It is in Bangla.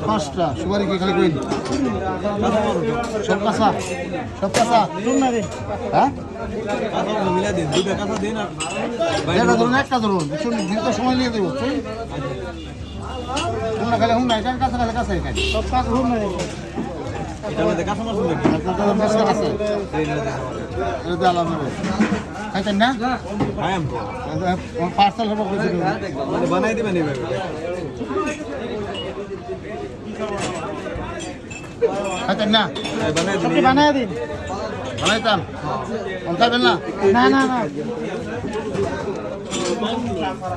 পাঁচটা সুপারি কি খালি কইল সব কাঁচা সব কাঁচা হ্যাঁ ধরুন একটা ধরুন দিতে সময় নিয়ে দেবো হুম না খালি হুম নাই কাঁচা খালি কাঁচাই খাই সব কাঁচা হুম নাই খাইতেন না পার্সেল হবো বানাই দিবেন খাইতেন না বানাই দিন বানাইতাম খাইবেন না না না না